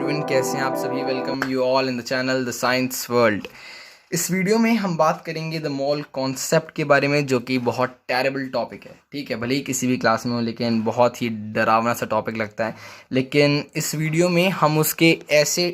Everyone, कैसे हैं आप सभी। Welcome you all in the channel the science world. इस वीडियो में हम बात करेंगे द मोल कॉन्सेप्ट के बारे में, जो कि बहुत टेरेबल टॉपिक है। ठीक है, भले ही किसी भी क्लास में हो, लेकिन बहुत ही डरावना सा टॉपिक लगता है। लेकिन इस वीडियो में हम उसके ऐसे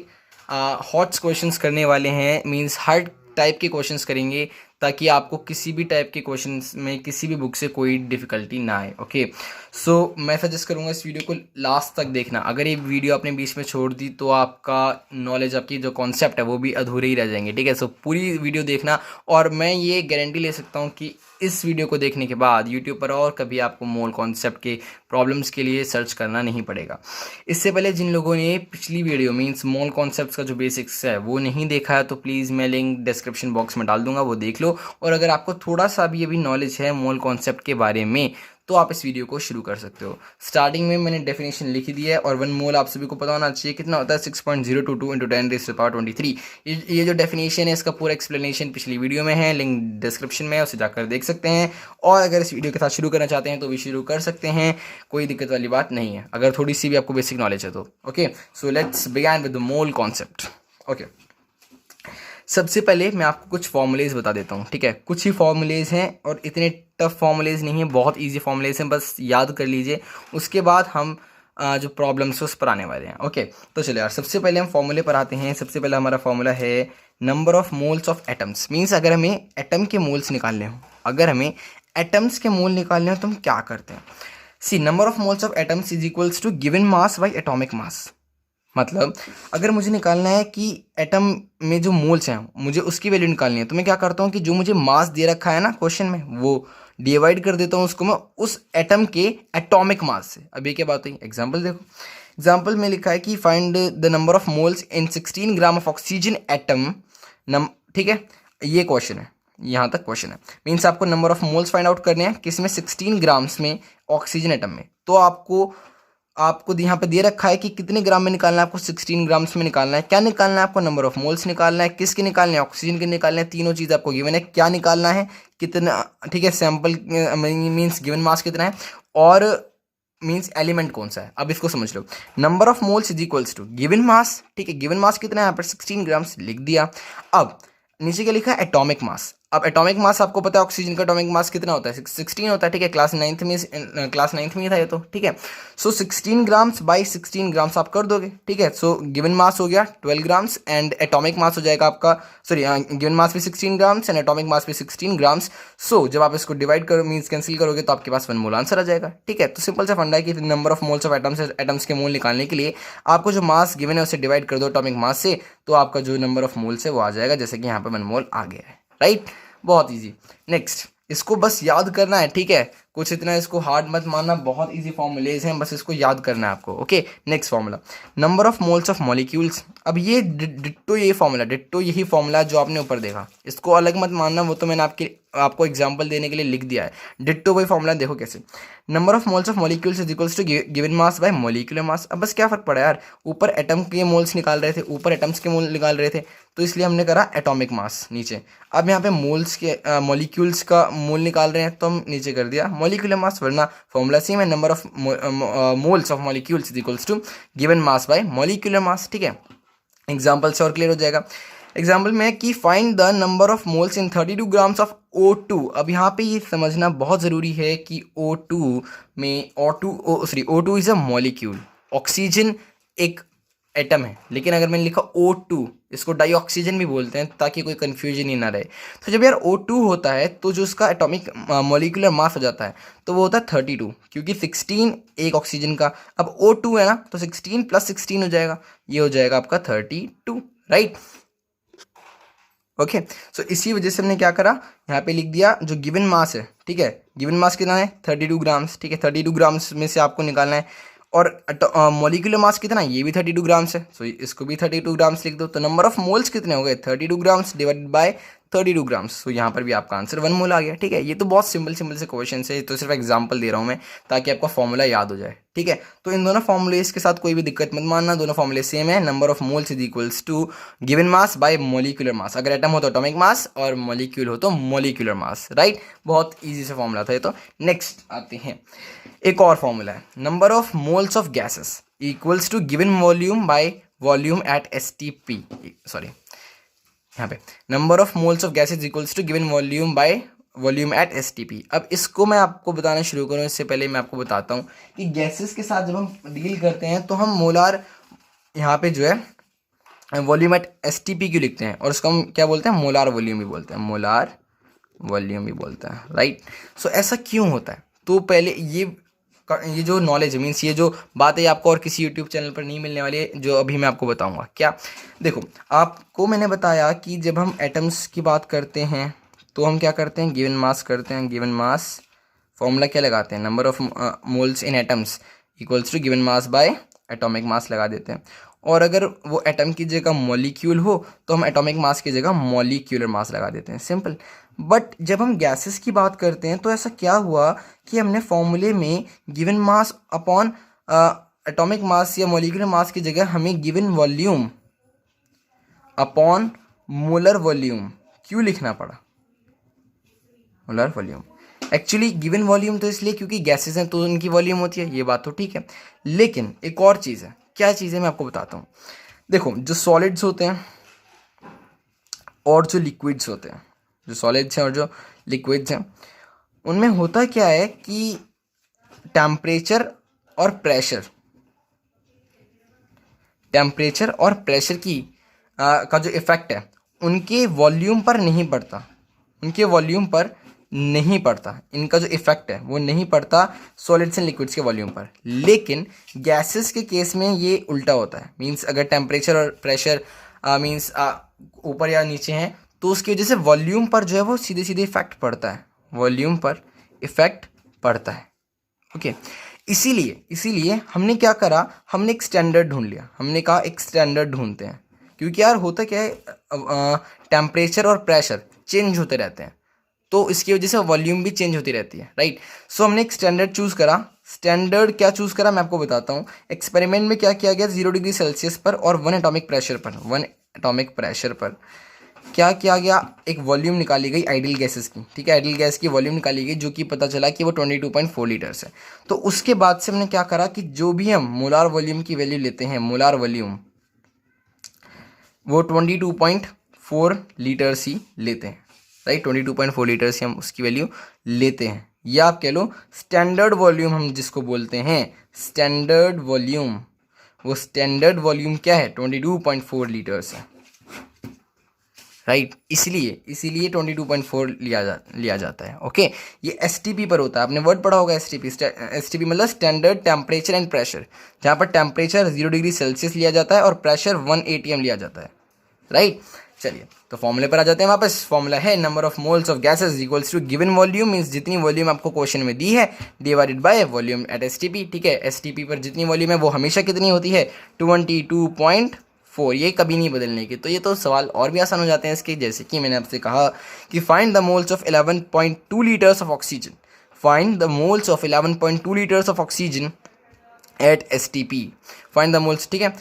हॉट क्वेश्चंस करने वाले हैं, मींस हर टाइप के क्वेश्चंस करेंगे, ताकि आपको किसी भी टाइप के क्वेश्चंस में किसी भी बुक से कोई डिफ़िकल्टी ना आए। ओके, सो मैं सजेस्ट करूँगा इस वीडियो को लास्ट तक देखना। अगर ये वीडियो आपने बीच में छोड़ दी तो आपका नॉलेज, आपकी जो कॉन्सेप्ट है वो भी अधूरे ही रह जाएंगे। ठीक है, सो पूरी वीडियो देखना, और मैं ये गारंटी ले सकता हूँ कि इस वीडियो को देखने के बाद यूट्यूब पर और कभी आपको मोल कॉन्सेप्ट के प्रॉब्लम्स के लिए सर्च करना नहीं पड़ेगा। इससे पहले जिन लोगों ने पिछली वीडियो मीन्स मोल कॉन्सेप्ट्स का जो बेसिक्स है वो नहीं देखा है, तो प्लीज़ मैं लिंक डिस्क्रिप्शन बॉक्स में डाल दूंगा, वो देख लो। और अगर आपको थोड़ा सा भी अभी नॉलेज है मोल कॉन्सेप्ट के बारे में, तो आप इस वीडियो को शुरू कर सकते हो। स्टार्टिंग में मैंने डेफिनेशन लिख दी है, और 1 मोल आप सभी को पता होना चाहिए कितना होता है, 6.022 × 10⁻23। ये जो डेफिनेशन है, इसका पूरा एक्सप्लेनेशन पिछली वीडियो में है, लिंक डिस्क्रिप्शन में है, उसे जाकर देख सकते हैं। और अगर इस वीडियो के साथ शुरू करना चाहते हैं तो भी शुरू कर सकते हैं, कोई दिक्कत वाली बात नहीं है, अगर थोड़ी सी भी आपको बेसिक नॉलेज है तो। Okay, so let's begin with the mole concept. Okay, सबसे पहले मैं आपको कुछ फॉर्मूलेज बता देता हूँ। ठीक है, कुछ ही फॉर्मूलेज हैं, और इतने टफ फॉर्मूलेज नहीं है, बहुत इजी फॉर्मूलेज हैं, बस याद कर लीजिए। उसके बाद हम जो प्रॉब्लम्स है उस पर आने वाले हैं। ओके, तो चलिए यार, सबसे पहले हम फॉर्मूले पर आते हैं। सबसे पहले हमारा फॉर्मूला है number of moles of atoms. Means अगर हमें एटम के मोल्स निकालने हो, अगर हमें एटम्स के मोल निकालने हो तो हम क्या करते हैं। See, number of moles of atoms is equals to given mass by atomic mass. मतलब अगर मुझे निकालना है कि एटम में जो मोल्स हैं मुझे उसकी वैल्यू निकालनी है, तो मैं क्या करता हूँ कि जो मुझे मास दे रखा है ना क्वेश्चन में, वो डिवाइड कर देता हूँ उसको मैं उस एटम के एटॉमिक मास से। अब ये क्या बात हुई, एग्जांपल देखो। एग्जांपल में लिखा है कि find the number of moles in 16 gram of oxygen atom. ठीक है, ये क्वेश्चन है, यहाँ तक क्वेश्चन है। मीन्स आपको number of moles find out करने हैं, किसमें, 16 ग्राम्स में, ऑक्सीजन एटम में। तो आपको यहाँ पे दे रखा है कि कितने ग्राम में निकालना है, आपको 16 ग्राम्स में निकालना है। क्या निकालना है आपको, नंबर ऑफ मोल्स निकालना है, किसके निकालने हैं, ऑक्सीजन के निकालने हैं। तीनों चीज़ आपको गिवन है, क्या निकालना है, कितना। ठीक है, सैंपल मीन्स गिवन मास कितना है, और मीन्स एलिमेंट कौन सा है। अब इसको समझ लो, number of moles is equals to given mass. ठीक है, गिवन मास कितना है, यहाँ पर 16 ग्राम्स लिख दिया। अब नीचे क्या लिखा है, एटॉमिक मास। अब एटॉमिक मास आपको पता है ऑक्सीजन का एटॉमिक मास कितना होता है, 16 होता है। ठीक है, क्लास नाइन्थ में ही था ये तो। ठीक है, सो 16 ग्राम्स बाई 16 ग्राम्स आप कर दोगे। ठीक है, सो गिवन मास हो गया 12 ग्राम्स, एंड एटॉमिक मास हो जाएगा आपका, सॉरी, गिवन मास भी 16 ग्राम्स एंड एटॉमिक मास भी 16 ग्राम्स। सो जब आप इसको डिवाइड करो, मीन्स कैंसिल करोगे, तो आपके पास 1 मोल आंसर आ जाएगा। ठीक है, तो सिंपल सा फंडा है कि number of moles of atoms के मोल निकालने के लिए आपको जो मास गिवन है उसे डिवाइड कर दो एटॉमिक मास से, तो आपका जो नंबर ऑफ मोल्स है वो आ जाएगा, जैसे कि यहाँ पे 1 मोल आ गया है। राइट, बहुत इजी। नेक्स्ट, इसको बस याद करना है। ठीक है, कुछ इतना इसको हार्ड मत मानना, बहुत इजी फॉर्मूलेज हैं, बस इसको याद करना है आपको। Okay, next formula, number of moles of molecules. अब ये डिट्टो ये फॉर्मूला, डिट्टो यही फॉर्मूला जो आपने ऊपर देखा, इसको अलग मत मानना, वो तो मैंने आपको एग्जांपल देने के लिए लिख दिया है। डिट्टो वही फॉर्मूला, देखो कैसे, number of moles of molecules is equals to given mass by molecular mass. अब बस क्या फर्क पड़ा यार, ऊपर एटम के मोल्स निकाल रहे थे, ऊपर एटम्स के मोल निकाल रहे थे, तो इसलिए हमने करा एटॉमिक मास नीचे। अब यहाँ पे मोल्स के मॉलिक्यूल्स का मोल निकाल रहे हैं, तो हम नीचे कर दिया मॉलिक्यूलर मास, वरना फॉर्मूला सेम है, number of moles of molecules is equals to given mass by molecular mass. ठीक है, एग्जाम्पल से और क्लियर हो जाएगा। एग्जाम्पल में कि find the number of moles in 32 grams of O2। अब यहाँ पे ये समझना बहुत ज़रूरी है कि O2 में O2 is a molecule, oxygen एक एटम है, लेकिन अगर मैंने लिखा O2, इसको डाई ऑक्सीजन भी बोलते हैं, ताकि कोई कन्फ्यूजन ही ना रहे। तो जब यार O2 होता है तो जो उसका एटॉमिक मॉलिक्यूलर मास हो जाता है, तो वो होता है 32, क्योंकि 16 एक ऑक्सीजन का। अब O2 है ना, तो 16 + 16 हो जाएगा, ये हो जाएगा आपका 32। राइट, ओके, सो इसी वजह से हमने क्या करा, यहाँ पे लिख दिया जो गिवन मास है। ठीक है, गिवन मास कितना है, 32 ग्राम्स। ठीक है, 32 ग्राम्स में से आपको निकालना है, और मॉलिक्यूलर मास कितना है, ये भी 32 ग्राम्स है, सो इसको भी 32 ग्राम्स लिख दो। तो नंबर ऑफ मोल्स कितने हो गए, 32 ग्राम्स डिवाइडेड बाय 32 ग्राम्स। सो यहाँ पर भी आपका आंसर 1 मोल आ गया। ठीक है, ये तो बहुत सिंपल से क्वेश्चन है, तो सिर्फ एग्जाम्पल दे रहा हूँ मैं, ताकि आपका फॉर्मूला याद हो जाए। ठीक है, तो इन दोनों फॉर्मूलेज के साथ कोई भी दिक्कत मत मानना, दोनों फॉर्मूले सेम है। Number of moles is equals to given mass by molecular mass. अगर एटम हो तो एटॉमिक मास, और मॉलिक्यूल हो तो मॉलिक्यूलर मास। राइट, बहुत ईजी से फॉर्मूला था ये तो। नेक्स्ट आते हैं, एक और फॉर्मूला है, number of moles of gases equals to given volume by volume at STP, sorry यहाँ पे number of moles of gases equals to given volume by volume at STP. अब इसको मैं आपको बताना शुरू करूँ इससे पहले मैं आपको बताता हूँ कि गैसेस के साथ जब हम डील करते हैं तो हम मोलार यहाँ पे जो है वॉल्यूम एट एसटीपी क्यों लिखते हैं, और उसको हम क्या बोलते हैं, मोलार वॉल्यूम भी बोलते हैं, मोलार वॉल्यूम भी बोलते हैं, राइट। सो ऐसा क्यों होता है, तो पहले ये जो नॉलेज है, मीन्स ये जो बात है आपको और किसी यूट्यूब चैनल पर नहीं मिलने वाली है, जो अभी मैं आपको बताऊंगा। क्या, देखो आपको मैंने बताया कि जब हम एटम्स की बात करते हैं तो हम क्या करते हैं, गिवन मास करते हैं। गिवन मास फॉर्मूला क्या लगाते हैं, number of moles in atoms equals to given mass by atomic mass लगा देते हैं। और अगर वो एटम की जगह मॉलिक्यूल हो तो हम एटॉमिक मास की जगह मॉलिक्यूलर मास लगा देते हैं, सिंपल। बट जब हम गैसेस की बात करते हैं तो ऐसा क्या हुआ कि हमने फॉर्मूले में given mass upon atomic mass या मॉलिक्यूलर मास की जगह हमें given volume upon molar volume क्यों लिखना पड़ा, molar volume. Actually given volume तो इसलिए क्योंकि गैसेस हैं तो उनकी वॉल्यूम होती है, ये बात तो ठीक है। लेकिन एक और चीज़ है, क्या चीज़ है मैं आपको बताता हूँ। देखो जो सॉलिड्स होते हैं और जो लिक्विड्स होते हैं, जो सॉलिड्स हैं और जो लिक्विड्स हैं, उनमें होता क्या है कि टेम्परेचर और प्रेशर की का जो इफ़ेक्ट है उनके वॉल्यूम पर नहीं पड़ता, इनका जो इफ़ेक्ट है वो नहीं पड़ता सॉलिड्स एंड लिक्विड्स के वॉल्यूम पर। लेकिन गैसेस के केस में ये उल्टा होता है, मींस अगर टेम्परेचर और प्रेशर मींस ऊपर या नीचे हैं तो उसकी वजह से वॉल्यूम पर जो है वो सीधे सीधे इफेक्ट पड़ता है, वॉल्यूम पर इफेक्ट पड़ता है। ओके, इसीलिए हमने क्या करा, हमने एक स्टैंडर्ड ढूंढ लिया। हमने कहा एक स्टैंडर्ड ढूंढते हैं, क्योंकि यार होता क्या है, टेम्परेचर और प्रेशर चेंज होते रहते हैं तो इसकी वजह से वॉल्यूम भी चेंज होती रहती है, राइट। सो हमने एक स्टैंडर्ड चूज़ करा। स्टैंडर्ड क्या चूज़ करा मैं आपको बताता हूँ। एक्सपेरिमेंट में क्या किया गया, 0 डिग्री सेल्सियस पर और 1 एटॉमिक प्रेशर पर क्या किया गया, एक वॉल्यूम निकाली गई आइडियल गैसेस की, ठीक है। आइडियल गैस की वॉल्यूम निकाली गई जो कि पता चला कि वो 22.4 लीटर्स है। तो उसके बाद से हमने क्या करा कि जो भी हम मोलार वॉल्यूम की वैल्यू लेते हैं, मोलार वॉल्यूम वो 22.4 लीटर्स ही लेते हैं, राइट। 22.4 लीटर्स ही हम उसकी वैल्यू लेते हैं, या आप कह लो स्टैंडर्ड वॉल्यूम हम जिसको बोलते हैं, स्टैंडर्ड वॉल्यूम। वो स्टैंडर्ड वॉल्यूम क्या है, 22.4 लीटर्स है, राइट। इसीलिए 22.4 लिया जाता है। ओके, ये एसटीपी पर होता है, आपने वर्ड पढ़ा होगा एसटीपी मतलब स्टैंडर्ड टेम्परेचर एंड प्रेशर, जहाँ पर टेम्परेचर 0 डिग्री सेल्सियस लिया जाता है और प्रेशर 1 atm लिया जाता है, राइट। चलिए तो फॉर्मूले पर आ जाते हैं वापस। फॉर्मूला है number of moles of gases equals to given volume, means जितनी वॉल्यूम आपको क्वेश्चन में दी है divided by volume at STP, ठीक है। एसटीपी पर जितनी वॉल्यूम है वो हमेशा कितनी होती है, 22.4, ये कभी नहीं बदलने की। तो ये तो सवाल और भी आसान हो जाते हैं इसके, जैसे कि मैंने आपसे कहा कि find the moles of 11.2 litres of oxygen, find the moles of 11.2 litres of oxygen at STP, find the moles, ठीक है।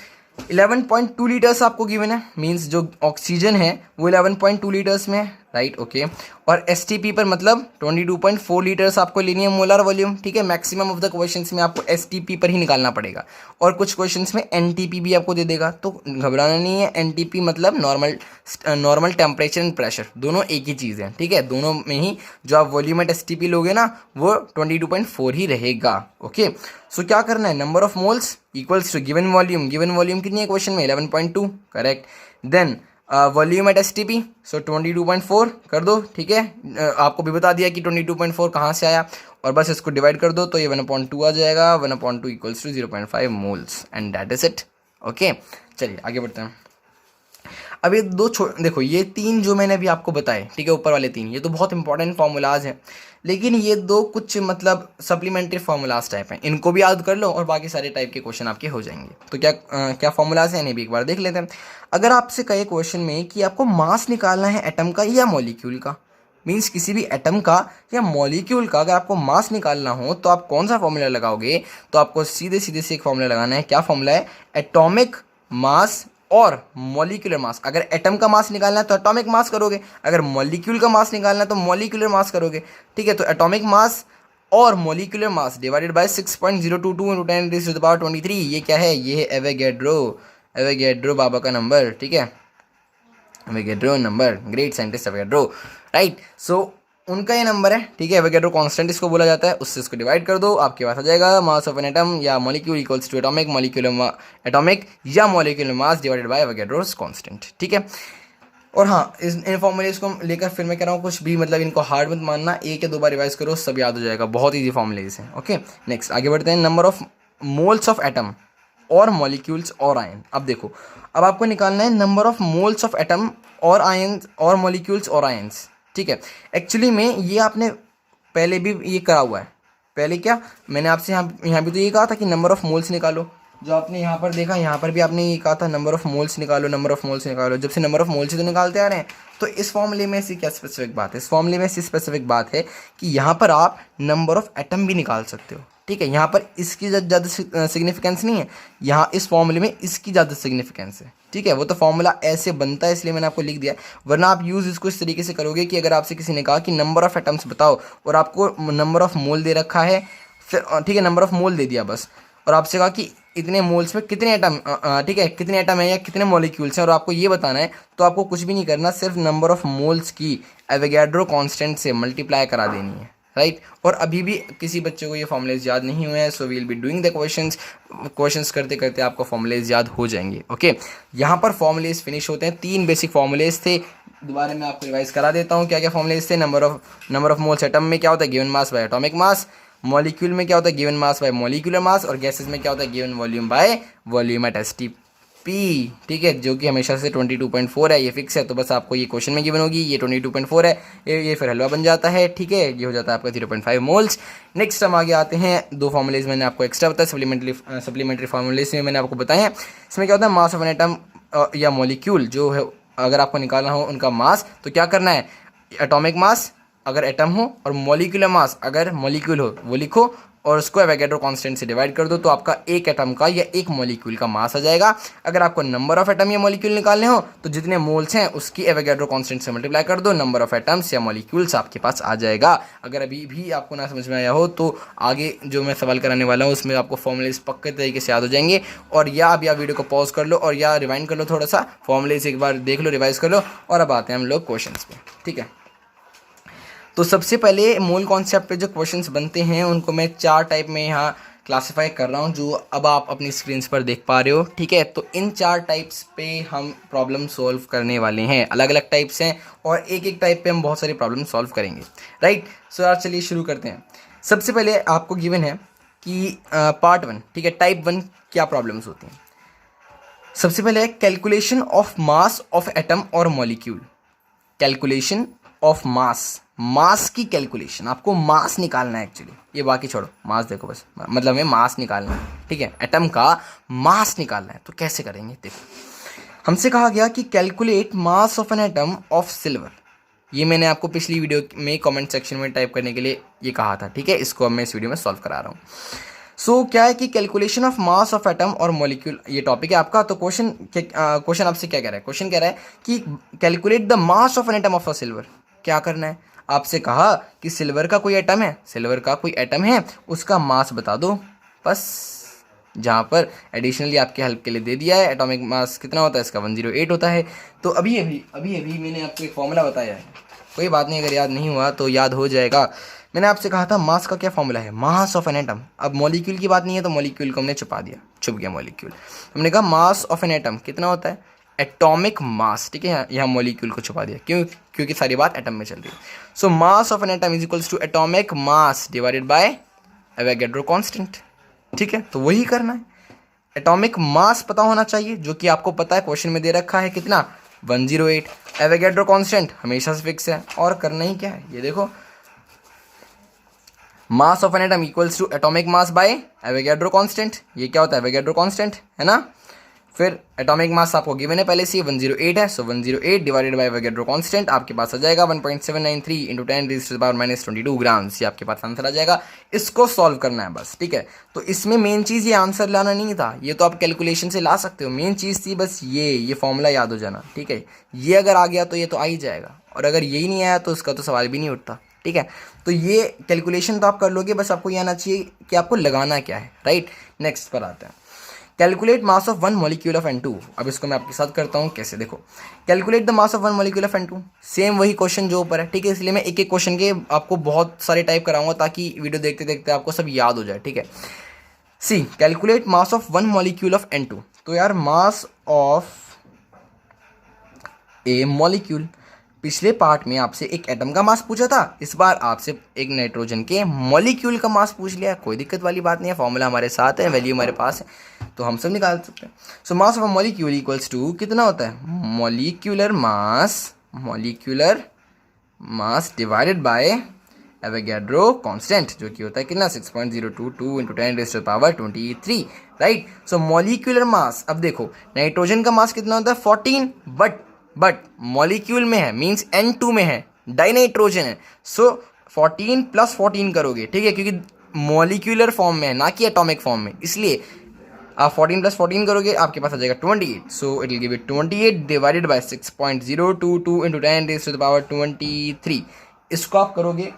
11.2 लीटर्स आपको गिवन है, मींस जो ऑक्सीजन है वो 11.2 लीटर्स में है, राइट। ओके, और एसटीपी पर मतलब 22.4 लीटर्स आपको लेनी है मोलर वॉल्यूम, ठीक है। मैक्सिमम ऑफ द क्वेश्चंस में आपको एसटीपी पर ही निकालना पड़ेगा, और कुछ क्वेश्चंस में एनटीपी भी आपको दे देगा, तो घबराना नहीं है। एनटीपी मतलब नॉर्मल टेम्परेचर एंड प्रेशर, दोनों एक ही चीज़ है, ठीक है। दोनों में ही जो आप वॉल्यूम एट एसटीपी लोगे ना वो 22.4 ही रहेगा। ओके, सो क्या करना है, number of moles equals to given volume, given volume कितनी है क्वेश्चन में, 11.2, correct. Then volume at STP, so 22.4 कर दो, ठीक है। आपको भी बता दिया कि 22.4 कहाँ से आया, और बस इसको डिवाइड कर दो तो ये 1/2 आ जाएगा। 1/2 equals to 0.5 moles, and that is it. Okay, चलिए आगे बढ़ते हैं। अब ये देखो ये 3 जो मैंने अभी आपको बताए, ठीक है, ऊपर वाले 3 ये तो बहुत इंपॉर्टेंट फार्मूलाज हैं, लेकिन ये 2 कुछ मतलब सप्लीमेंट्री फार्मूलाज टाइप हैं, इनको भी याद कर लो और बाकी सारे टाइप के क्वेश्चन आपके हो जाएंगे। तो क्या फार्मूलाज हैं इन्हें भी एक बार देख लेते हैं। अगर आपसे कहे क्वेश्चन में कि आपको मास निकालना है एटम का या मॉलिक्यूल का, मीन्स किसी भी एटम का या मॉलिक्यूल का अगर आपको मास निकालना हो तो आप कौन सा फॉर्मूला लगाओगे, तो आपको सीधे से एक फॉर्मूला लगाना है। क्या फॉर्मूला है, एटॉमिक मास और मॉलिक्यूलर मास। अगर एटम का मास निकालना है तो एटॉमिक मास करोगे, अगर मॉलिक्यूल का मास निकालना है तो मॉलिक्यूलर मास करोगे, ठीक है। तो एटॉमिक मास और मॉलिक्यूलर मास डिवाइडेड बाय 6.022 × 10⁻23, ये क्या है, ये है एवोगैड्रो, एवोगैड्रो बाबा का नंबर, ठीक है, Avogadro number, great scientist Avogadro, right. So उनका ये नंबर है, ठीक है, एवोगैड्रो कांस्टेंट इसको बोला जाता है, उससे इसको डिवाइड कर दो, आपके पास आ जाएगा मास ऑफ एन एटम या मॉलिक्यूल इक्वल्स टू एटॉमिक या molecular mass divided bye Avogadro's constant, ठीक है। और हाँ, इन फॉर्मूलेज को लेकर फिर मैं कह रहा हूँ कुछ भी मतलब इनको हार्ड मत मानना, एक या दो बार रिवाइज करो, सब याद हो जाएगा, बहुत ईजी फॉर्मूलेज हैं। ओके, नेक्स्ट आगे बढ़ते हैं। Number of moles of atom और मॉलिक्यूल्स और आयन। अब देखो, अब आपको निकालना है number of moles of atom और आयन और मॉलिक्यूल्स और आयन्स, ठीक है। एक्चुअली में ये आपने पहले भी ये करा हुआ है। पहले क्या मैंने आपसे यहाँ भी तो ये कहा था कि नंबर ऑफ मोल्स निकालो, जो आपने यहाँ पर देखा, यहाँ पर भी आपने ये कहा था नंबर ऑफ मोल्स निकालो, नंबर ऑफ मोल्स निकालो। जब से नंबर ऑफ मोल्स तो निकालते आ रहे हैं, तो इस फॉर्मूले में ऐसी क्या स्पेसिफिक बात है, इस फॉर्मूले में ऐसी स्पेसिफिक बात है कि यहाँ पर आप नंबर ऑफ एटम भी निकाल सकते हो, ठीक है। यहाँ पर इसकी ज़्यादा सिग्निफिकेंस नहीं है, यहाँ इस फॉर्मूले में इसकी ज़्यादा सिग्निफिकेंस है, ठीक है। वो तो फॉर्मूला ऐसे बनता है इसलिए मैंने आपको लिख दिया, वरना आप यूज़ इसको इस तरीके से करोगे कि अगर आपसे किसी ने कहा कि नंबर ऑफ एटम्स बताओ और आपको नंबर ऑफ मोल दे रखा है, फिर ठीक है नंबर ऑफ मोल दे दिया बस, और आपसे कहा कि इतने मोल्स में कितने एटम, ठीक है, कितने एटम है या कितने मॉलिक्यूल्स हैं, और आपको ये बताना है, तो आपको कुछ भी नहीं करना, सिर्फ नंबर ऑफ मोल्स की एवोगैड्रो कांस्टेंट से मल्टीप्लाई करा देनी है, राइट। और अभी भी किसी बच्चे को ये फॉर्मूलेज याद नहीं हुए हैं, so we'll be doing the questions करते करते आपको फॉर्मूलेज याद हो जाएंगे। ओके, यहाँ पर फॉर्मूलेज फिनिश होते हैं। 3 बेसिक फॉर्मूलेज थे, दोबारा मैं आपको रिवाइज करा देता हूँ क्या क्या फॉर्मूलेज थे। नंबर ऑफ मोल्स एटम में क्या होता है, given mass by atomic mass. Molecule में क्या होता है, गिवन मास बाय मॉलिक्यूलर मास। और गैसेस में क्या होता है, given volume by volume at STP, ठीक है, जो कि हमेशा से 22.4 है, ये फिक्स है। तो बस आपको ये क्वेश्चन में गिवन होगी, ये 22.4 है, ये फिर हलवा बन जाता है, ठीक है, ये हो जाता है आपका 0.5 मोल्स। नेक्स्ट हम आगे आते हैं, 2 फॉर्मूलेज मैंने आपको एक्स्ट्रा बताया, सप्लीमेंट्री फॉर्मूलेज में मैंने आपको बताया है। इसमें क्या होता है, मास ऑफ एन एटम या मॉलिक्यूल जो है, अगर आपको निकालना हो उनका मास, तो क्या करना है, एटॉमिक मास अगर एटम हो और मॉलिक्यूलर मास अगर मॉलिक्यूल हो वो लिखो, और उसको एवोगैड्रो कांस्टेंट से डिवाइड कर दो, तो आपका एक एटम का या एक मॉलिक्यूल का मास आ जाएगा। अगर आपको नंबर ऑफ एटम या मॉलिक्यूल निकालने हो, तो जितने मोल्स हैं उसकी एवोगैड्रो कांस्टेंट से मल्टीप्लाई कर दो, नंबर ऑफ एटम्स या मॉलिक्यूल्स आपके पास आ जाएगा। अगर अभी भी आपको ना समझ में आया हो, तो आगे जो मैं सवाल कराने वाला हूँ उसमें आपको फॉर्मूलेज पक्के तरीके से याद हो जाएंगे। और या अब वीडियो को पॉज कर लो और या रिवाइंड कर लो, थोड़ा सा फॉर्मूलेज एक बार देख लो, रिवाइज कर लो, और अब आते हैं हम लोग क्वेश्चन पे, ठीक है। तो सबसे पहले मूल कॉन्सेप्ट पे जो क्वेश्चंस बनते हैं उनको मैं 4 टाइप में यहाँ क्लासिफाई कर रहा हूँ, जो अब आप अपनी स्क्रीन पर देख पा रहे हो, ठीक है। तो इन 4 टाइप्स पे हम प्रॉब्लम सॉल्व करने वाले हैं, अलग अलग टाइप्स हैं, और एक एक टाइप पे हम बहुत सारी प्रॉब्लम सॉल्व करेंगे, राइट। सो यार चलिए शुरू करते हैं। सबसे पहले आपको गिवन है कि पार्ट 1, ठीक है, टाइप 1 क्या प्रॉब्लम्स होती हैं। सबसे पहले calculation of mass of atom और मॉलिक्यूल। कैलकुलेशन ऑफ मास की कैलकुलेशन, आपको मास निकालना है एक्चुअली, ये बाकी छोड़ो, मास देखो बस, मतलब हमें मास निकालना है, ठीक है, एटम का मास निकालना है। तो कैसे करेंगे, देखो, हमसे कहा गया कि calculate mass of an atom of silver. ये मैंने आपको पिछली वीडियो में कमेंट सेक्शन में टाइप करने के लिए ये कहा था, ठीक है, इसको अब मैं इस वीडियो में सॉल्व करा रहा हूँ। सो क्या है कि calculation of mass of atom और मॉलिक्यूल ये टॉपिक है आपका। तो क्वेश्चन आपसे क्या कह रहा है, क्वेश्चन कह रहा है कि calculate the mass of an atom of a silver. क्या करना है, आपसे कहा कि सिल्वर का कोई एटम है, सिल्वर का कोई एटम है, उसका मास बता दो बस। जहाँ पर एडिशनली आपके हेल्प के लिए दे दिया है, एटॉमिक मास कितना होता है इसका, 108 होता है। तो अभी मैंने आपको एक फॉर्मूला बताया है, कोई बात नहीं, अगर याद नहीं हुआ तो याद हो जाएगा। मैंने आपसे कहा था मास का क्या फॉर्मूला है, मास ऑफ एन एटम। अब मॉलिक्यूल की बात नहीं है, तो मॉलिक्यूल को हमने छुप गया मॉलिक्यूल। हमने कहा मास ऑफ एन एटम कितना होता है, एटॉमिक मास, ठीक है, यहाँ मॉलिक्यूल को छुपा दिया, क्योंकि सारी बात एटम में चल रही है। So mass of an atom is equals to atomic mass divided by Avogadro constant, ठीक है। तो वही करना है, एटॉमिक मास पता होना चाहिए, जो कि आपको पता है क्वेश्चन में दे रखा है कितना, 108। एवोगैड्रो कांस्टेंट हमेशा से फिक्स है, और करना ही क्या है, ये देखो, mass of an atom equals to atomic mass by Avogadro constant. ये क्या होता है, एवोगैड्रो कांस्टेंट, है ना। फिर एटॉमिक मास आपको गिवन है पहले से, 108 है, सो 108 डिवाइडेड बाय एवोगैड्रो कांस्टेंट आपके पास आ जाएगा 1.793 इंटू 10⁻⁻22 ग्राम्स। ये आपके पास आंसर आ जाएगा। इसको सॉल्व करना है बस, ठीक है। तो इसमें मेन चीज़ ये आंसर लाना नहीं था, ये तो आप कैलकुलेशन से ला सकते हो, मेन चीज़ थी बस ये फॉर्मूला याद हो जाना, ठीक है। ये अगर आ गया तो ये तो आ ही जाएगा, और अगर यही नहीं आया तो उसका तो सवाल भी नहीं उठता, ठीक है। तो ये कैलकुलेशन तो आप कर लोगे, बस आपको ये आना चाहिए कि आपको लगाना क्या है, राइट। नेक्स्ट पर आते हैं, calculate mass of one molecule of N2। अब इसको मैं आपके साथ करता हूँ कैसे, देखो calculate the mass of one molecule of N2, same वही क्वेश्चन जो ऊपर है, ठीक है। इसलिए मैं एक एक क्वेश्चन के आपको बहुत सारे टाइप कराऊंगा ताकि वीडियो देखते देखते आपको सब याद हो जाए, ठीक है। See calculate mass of one molecule of N2। तो यार मास ऑफ ए मॉलिक्यूल, पिछले पार्ट में आपसे एक एटम का मास पूछा था, इस बार आपसे एक नाइट्रोजन के मॉलिक्यूल का मास पूछ लिया। कोई दिक्कत वाली बात नहीं है, फॉर्मूला हमारे साथ है, वैल्यू हमारे पास है, तो हम सब निकाल सकते हैं। So mass of a molecule equals to कितना होता है, molecular mass divided by Avogadro constant, जो कि होता है कितना 6.022 × 10⁻23, राइट। सो मॉलिक्यूलर मास, अब देखो नाइट्रोजन का मास कितना होता है 14, बट मॉलिक्यूल में है, मींस N2 में है, डाइनाइट्रोजन है। सो 14 + 14 करोगे, ठीक है, क्योंकि मॉलिक्यूलर फॉर्म में है ना कि एटॉमिक फॉर्म में, इसलिए आप 14 + 14 करोगे, आपके पास आ जाएगा 28। सो it will give it 28 divided by 6.022 × 10⁻23। इसको आप करोगे,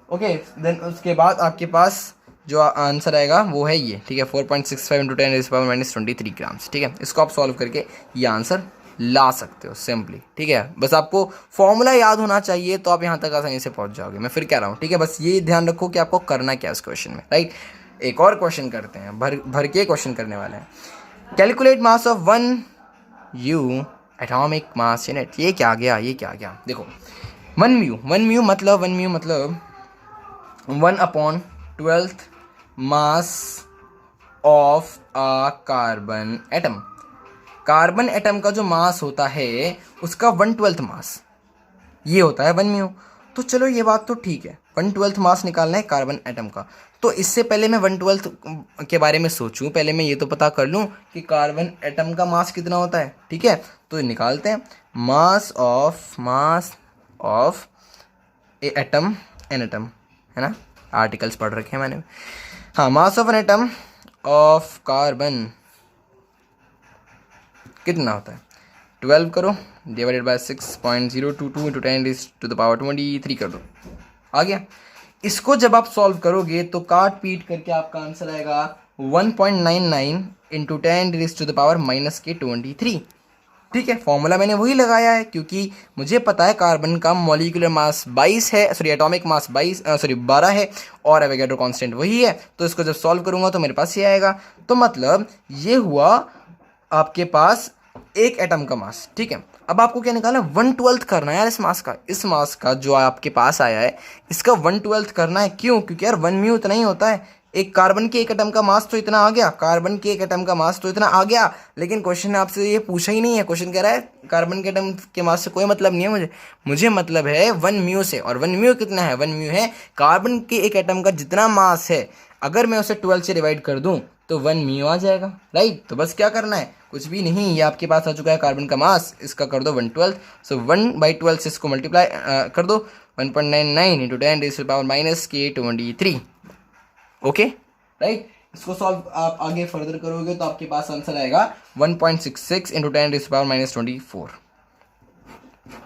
ओके। देन उसके बाद आपके पास जो आंसर आएगा वो है ये, ठीक है, 4.65 × 10⁻23 ग्राम्स, ठीक है। इसको आप सॉल्व करके ये आंसर ला सकते हो सिंपली, ठीक है। बस आपको फॉर्मूला याद होना चाहिए तो आप यहाँ तक आसानी से पहुँच जाओगे। मैं फिर कह रहा हूँ, ठीक है, बस ये ध्यान रखो कि आपको करना क्या है इस क्वेश्चन में, राइट। एक और क्वेश्चन करते हैं, भर के क्वेश्चन करने वाले हैं। Calculate mass of one you atomic mass unit. ये क्या गया, देखो 1 म्यू मतलब 1/12 मास of a carbon atom. Carbon atom का जो मास होता है उसका 1/12 मास, ये होता है 1 म्यू। तो चलो ये बात तो ठीक है, 1/12 मास निकालना है कार्बन एटम का। तो इससे पहले मैं 1/12 के बारे में सोचूं, पहले मैं ये तो पता कर लूं कि कार्बन एटम का मास कितना होता है, ठीक है। तो निकालते हैं मास of A atom, an atom, है ना, आर्टिकल्स पढ़ रखे हैं मैंने, हाँ। मास of an atom of carbon कितना होता है 12 करो, डिवाइडेड बाय 6.022 × 10⁻23 कर दो, आ गया। इसको जब आप सॉल्व करोगे तो काट पीट करके आपका आंसर आएगा 1.99 × 10⁻⁻23, ठीक है। फॉर्मूला मैंने वही लगाया है क्योंकि मुझे पता है कार्बन का मॉलिक्यूलर मास 22 है, एटॉमिक मास 12 है, और एवोगैड्रो कांस्टेंट वही है। तो इसको जब सॉल्व करूंगा तो मेरे पास ये आएगा। तो मतलब ये हुआ आपके पास एक एटम का मास, ठीक है। अब आपको क्या निकालना है, 1/12 करना है यार इस मास का जो आपके पास आया है, इसका 1/12 करना है। क्यों? क्योंकि यार 1 म्यू इतना ही होता है। एक कार्बन के एक एटम का मास तो इतना आ गया, लेकिन क्वेश्चन आपसे ये पूछा ही नहीं है। क्वेश्चन कह रहा है कार्बन के एटम के मास से कोई मतलब नहीं है मुझे मतलब है 1 म्यू से। और 1 म्यू कितना है, 1 म्यू है कार्बन के एक एटम का जितना मास है, अगर मैं उसे 12 से डिवाइड कर दूं तो 1 म्यू आ जाएगा, राइट। तो बस क्या करना है, कुछ भी नहीं, ये आपके पास आ चुका है कार्बन का मास, इसका कर दो 1/12। सो 1/12 से इसको मल्टीप्लाई कर दो, 1.99 × 10⁻⁻23, ओके, राइट। इसको सॉल्व आप आगे फर्दर करोगे तो आपके पास आंसर आएगा 1.66 × 10⁻⁻24,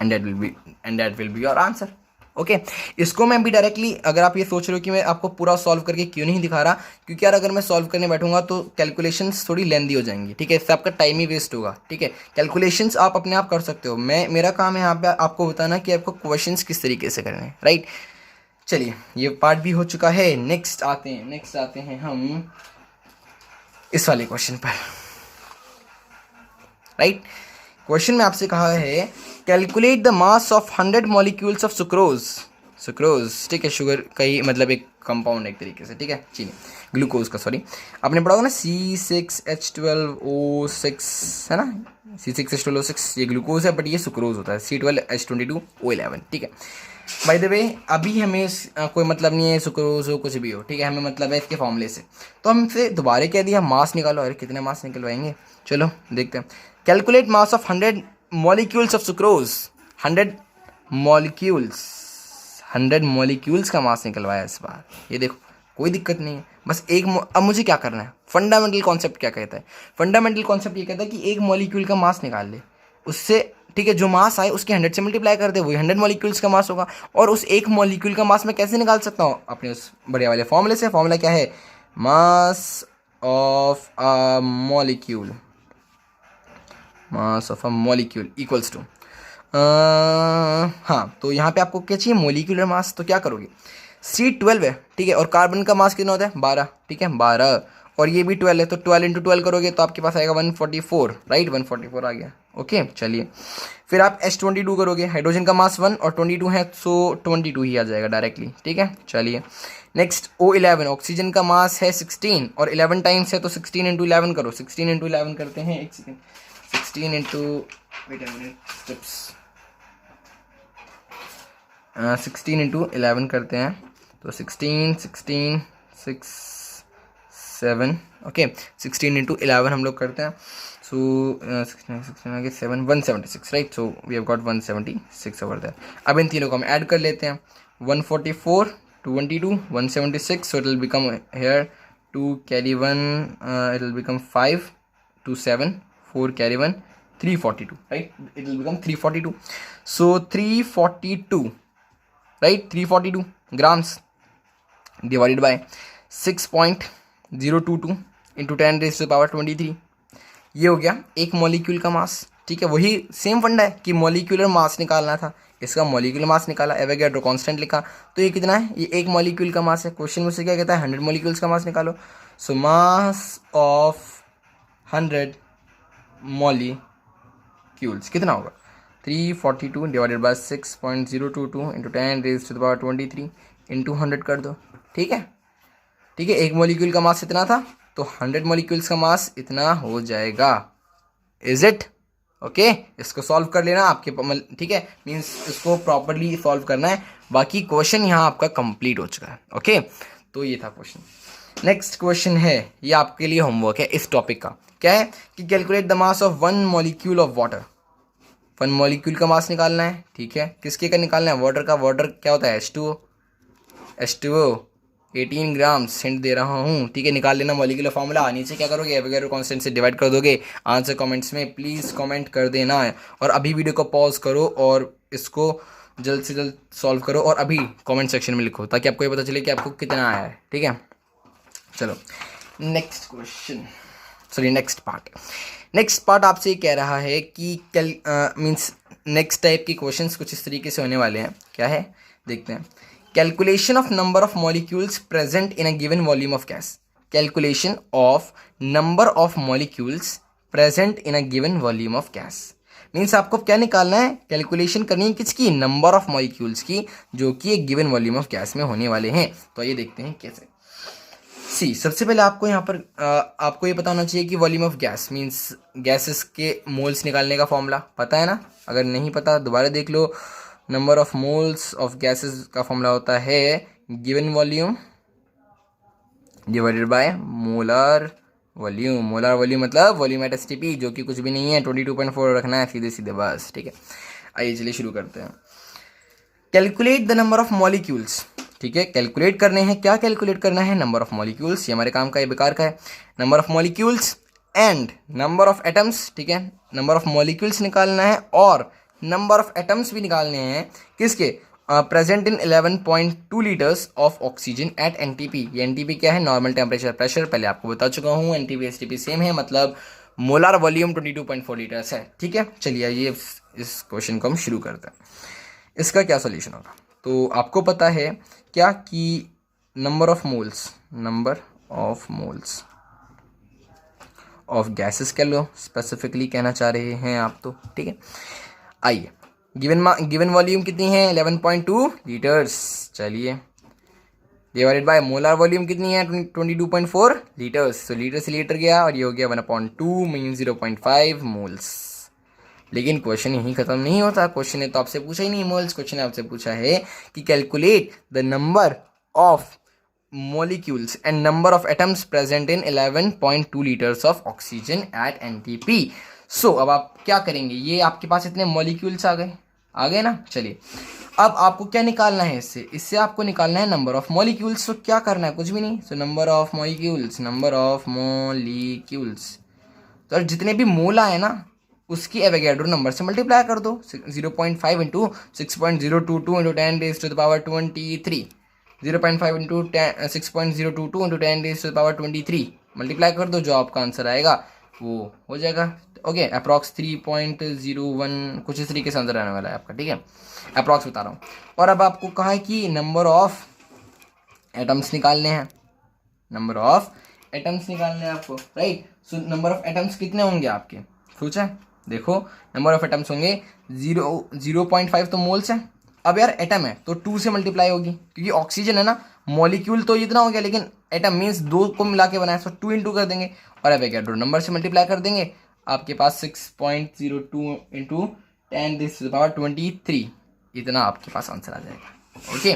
and that will be your answer, okay. इसको मैं भी डायरेक्टली, अगर आप ये सोच रहे हो कि मैं आपको पूरा सॉल्व करके क्यों नहीं दिखा रहा, क्योंकि यार अगर मैं सॉल्व करने बैठूंगा तो कैलकुलेशंस थोड़ी लेंदी हो जाएंगी, ठीक है, इससे आपका टाइम ही वेस्ट होगा, ठीक है। कैलकुलेशंस आप अपने आप कर सकते हो, मेरा काम है यहाँ पे आपको बताना कि आपको क्वेश्चंस किस तरीके से करने हैं, राइट। चलिए ये पार्ट भी हो चुका है, नेक्स्ट आते हैं हम इस वाले क्वेश्चन पर, राइट। क्वेश्चन में आपसे कहा है calculate the mass of 100 molecules of sucrose, ठीक है, शुगर का ही मतलब एक कंपाउंड एक तरीके से, ठीक है, चीनी, ग्लूकोज का, सॉरी, आपने पढ़ा होगा ना C6H12O6, है ना, C6H12O6 ये ग्लूकोज है, बट ये सुक्रोज होता है, C12H22O11, ठीक है। बाय द वे अभी हमें कोई मतलब नहीं है सुक्रोज हो कुछ भी हो, ठीक है, हमें मतलब है इसके फॉर्मूले से। तो हमसे दोबारा कह दिया मास निकालो, अरे कितने मास निकलवाएंगे, चलो देखते हैं। Calculate mass of 100 molecules of sucrose, 100 molecules का मास निकलवाया इस बार, ये देखो कोई दिक्कत नहीं है, बस एक। अब मुझे क्या करना है, फंडामेंटल कॉन्सेप्ट क्या कहता है, फंडामेंटल कॉन्सेप्ट ये कहता है कि एक मॉलिक्यूल का मास निकाल ले, उससे, ठीक है, जो मास आए उसके 100 से मल्टीप्लाई कर दे, वही 100 मॉलिक्यूल्स का मास होगा। और उस एक मॉलिक्यूल का मास मैं कैसे निकाल सकता हूँ, अपने उस बढ़िया वाले फॉर्मूले से। फॉर्मूला क्या है, mass of a molecule, mass of a molecule equals to, हाँ तो यहाँ पे आपको क्या चाहिए, मॉलिक्यूलर मास। तो क्या करोगे, C12 है, ठीक है, और कार्बन का मास कितना होता है 12, ठीक है 12, और ये भी 12 है, तो 12 इंटू 12 करोगे तो आपके पास आएगा 144, राइट 144 आ गया। ओके चलिए, फिर आप H22 करोगे, हाइड्रोजन का मास 1 और 22 है, सो 22 ही आ जाएगा डायरेक्टली, ठीक है चलिए। नेक्स्ट O11, ऑक्सीजन का मास है 16 और 11 टाइम्स है, तो 16 इंटू 11 करो, 16 इंटू 11 करते हैं, एक second, 16 into, wait a minute steps, 16 into 11 करते हैं, तो 16 16 6 7, ओके 16 इंटू 11 हम लोग करते हैं, सो 16 आगे 7 176, right, so we have got 176 over there. अब इन तीनों को हम ऐड कर लेते हैं, 144 22 176, so it will become here 2 carry 1, it will become 5 2 7 4 carry 1 342, right, it will become 342, so 342, right 342 grams divided by 6.022 into 10 raise to the power 23, ये हो गया एक मॉलिक्यूल का मास, ठीक है। वही सेम फंडा है कि मॉलिक्यूलर मास निकालना था, इसका मॉलिक्यूलर मास निकाला, एवोगैड्रो कांस्टेंट लिखा, तो ये कितना है, ये एक मॉलिक्यूल का मास है। क्वेश्चन मुझसे क्या कहता है, 100 मॉलिक्यूल्स का मास निकालो, सो मास ऑफ 100 मॉलिक्यूल्स कितना होगा, 342 divided by 6.022 into 10 raise to the power 23 into 100 कर दो, ठीक है, ठीक है। एक मॉलिक्यूल का मास इतना था, तो 100 मॉलिक्यूल्स का मास इतना हो जाएगा, इज इट ओके। इसको सॉल्व कर लेना आपके, ठीक है, मीन्स इसको प्रॉपरली सॉल्व करना है, बाकी क्वेश्चन यहाँ आपका कंप्लीट हो चुका है, ओके। तो ये था क्वेश्चन। नेक्स्ट क्वेश्चन है, ये आपके लिए होमवर्क है इस टॉपिक का, क्या है कि calculate the mass of 1 molecule of water, 1 molecule का मास निकालना है, ठीक है, किसके का निकालना है, वाटर का। वाटर क्या होता है, H2O 18 ग्राम्स, हिंट दे रहा हूँ, ठीक है। निकाल लेना मॉलिक्यूलर फॉर्मूला, नीचे क्या करोगे, एवोगैड्रो कांस्टेंट से डिवाइड कर दोगे। आंसर कमेंट्स में प्लीज़ कमेंट कर देना है, और अभी वीडियो को पॉज करो और इसको जल्द से जल्द सॉल्व करो, और अभी कमेंट सेक्शन में लिखो, ताकि आपको ये पता चले कि आपको कितना आया है, ठीक है। चलो next question, sorry next part आपसे कह रहा है कि मीन्स नेक्स्ट टाइप की क्वेश्चंस कुछ इस तरीके से होने वाले हैं, क्या है देखते हैं। Calculation of number of molecules present in a given volume of gas, calculation of number of molecules present in a given volume of gas, means आपको क्या निकालना है, कैलकुलेशन करनी है किसकी, नंबर ऑफ मॉलिक्यूल्स की, जो कि एक गिवन वॉल्यूम ऑफ गैस में होने वाले हैं। तो ये देखते हैं कैसे। सबसे पहले आपको यहाँ पर आपको ये पता होना चाहिए कि volume of gas means gases के मोल्स निकालने का फॉर्मूला पता है ना, अगर नहीं पता दोबारा देख लो। Number of moles of gases का फॉर्मूला होता है given volume divided by molar volume. Molar volume मतलब वॉल्यूम एट एसटीपी, जो कि कुछ भी नहीं है, 22.4 रखना है सीधे सीधे बस, ठीक है। आइए चलिए शुरू करते हैं। Calculate the number of molecules, ठीक है, कैलकुलेट करने हैं, क्या कैलकुलेट करना है, नंबर ऑफ मॉलिक्यूल्स, ये हमारे काम का, ये बेकार का है। Number of molecules and number of atoms, ठीक है, नंबर ऑफ मॉलिक्यूल्स निकालना है और नंबर ऑफ एटम्स भी निकालने हैं, किसके, present in 11.2 litres of oxygen at NTP. ये एनटीपी क्या है, नॉर्मल टेम्परेचर प्रेशर, पहले आपको बता चुका हूँ, एनटीपी एसटीपी सेम है, मतलब मोलार वॉल्यूम 22.4 लीटर्स है, ठीक है। चलिए ये इस क्वेश्चन को हम शुरू करते हैं। इसका क्या सोल्यूशन होगा, तो आपको पता है क्या कि number of moles of gases कह लो, स्पेसिफिकली कहना चाह रहे हैं आप, तो ठीक है। आइए गिवन वॉल्यूम कितनी है, 11.2 लीटर्स, चलिए, डिवाइडेड बाय मोलार वॉल्यूम कितनी है, 22.4 लीटर्स, तो लीटर से लीटर गया और ये हो गया 1/2 मीन 0.5 मोल्स। लेकिन क्वेश्चन यहीं खत्म नहीं होता, क्वेश्चन ने तो आपसे पूछा ही नहीं मोल्स, क्वेश्चन ने आपसे पूछा है कि calculate the number of molecules and number of atoms present in 11.2 litres of oxygen at NTP. So अब आप क्या करेंगे, ये आपके पास इतने मॉलिक्यूल्स आ गए ना। चलिए अब आपको क्या निकालना है, इससे आपको निकालना है नंबर ऑफ मॉलिक्यूल्स। तो क्या करना है, कुछ भी नहीं, सो नंबर ऑफ मॉलिक्यूल्स, तो जितने भी मोल आए ना उसकी एवोगैड्रो नंबर से मल्टीप्लाई कर दो, 0.5 into 6.022 into 10 raise to the power 23, 0.5 into 6.022 into 10⁻23 multiply कर दो, जो आपका आंसर आएगा वो हो जाएगा। ओके, अप्रॉक्स 3.01 कुछ इस तरीके से आंसर आने वाला है आपका, ठीक है, अप्रॉक्स बता रहा हूँ। और अब आपको कहा है कि नंबर ऑफ एटम्स निकालने हैं, नंबर ऑफ एटम्स निकालने हैं आपको, right. So number of atoms कितने होंगे आपके, सोचा है, देखो नंबर ऑफ एटम्स होंगे 0.5 तो मोल्स है। अब यार एटम है तो 2 से मल्टीप्लाई होगी, क्योंकि ऑक्सीजन है ना, मॉलिक्यूल तो इतना हो गया, लेकिन एटम मीन्स 2 को मिला के बनाया, तो 2 इंटू कर देंगे, और अब क्या नंबर से मल्टीप्लाई कर देंगे, आपके पास 6.02 इंटू 10⁻23 इतना आपके पास आंसर आ जाएगा। ओके,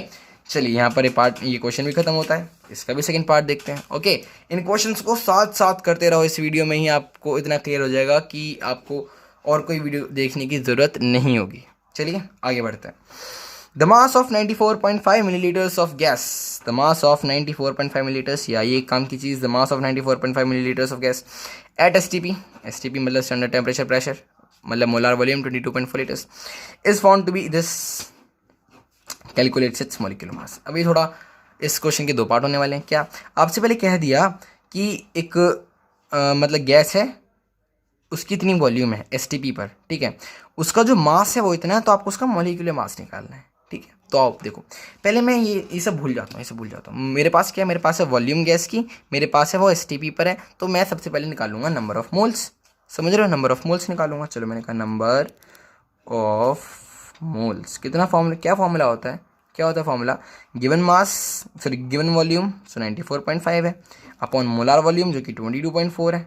चलिए यहाँ पर ये क्वेश्चन भी खत्म होता है, इसका भी सेकंड पार्ट देखते हैं। ओके, इन क्वेश्चंस को साथ साथ करते रहो, इस वीडियो में ही आपको इतना क्लियर हो जाएगा कि आपको और कोई वीडियो देखने की ज़रूरत नहीं होगी। चलिए आगे बढ़ते हैं। The mass of 94.5 millilitres of gas, the mass of 94.5 millilitres, या ये काम की चीज़, the mass of 94.5 millilitres of gas at STP, STP मतलब स्टैंडर्ड टेम्परेचर प्रेशर, मतलब molar volume 22.4 litres, is found to be this, calculate its molecular mass. अभी थोड़ा इस क्वेश्चन के 2 पार्ट होने वाले हैं। क्या आपसे पहले कह दिया कि एक मतलब गैस है, उसकी इतनी वॉल्यूम है एसटीपी पर, ठीक है, उसका जो मास है वो इतना है, तो आपको उसका मॉलिक्यूलर मास निकालना है, ठीक है। तो आप देखो, पहले मैं ये सब भूल जाता हूँ, मेरे पास क्या है, मेरे पास है वॉल्यूम गैस की, मेरे पास है वो एसटीपी पर है, तो मैं सबसे पहले निकालूंगा नंबर ऑफ मोल्स, समझ रहे हो, नंबर ऑफ मोल्स निकालूंगा। चलो मैंने कहा नंबर ऑफ मोल्स, कितना फॉर्मूला, क्या फॉर्मूला होता है, क्या होता है formula, given mass sorry given volume, so 94.5 है, अपॉन मोलार वॉल्यूम जो कि 22.4 है,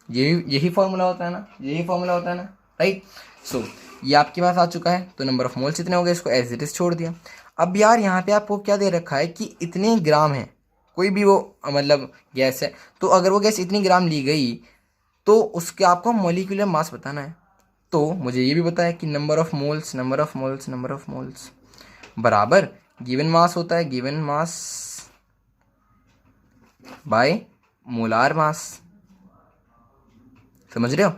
यही फॉर्मूला होता है ना, यही फॉर्मूला होता है ना, राइट। सो ये आपके पास आ चुका है, तो नंबर ऑफ मोल्स इतने हो गए, इसको एज इट इज छोड़ दिया। अब यार यहाँ पे आपको क्या दे रखा है कि इतने ग्राम है, कोई भी वो मतलब गैस है, तो अगर वो गैस इतनी ग्राम ली गई तो उसके आपको मॉलिक्यूलर मास बताना है। तो मुझे ये भी पता है कि नंबर ऑफ मोल्स बराबर गिवन मास होता है, given mass bye molar mass, समझ रहे हो।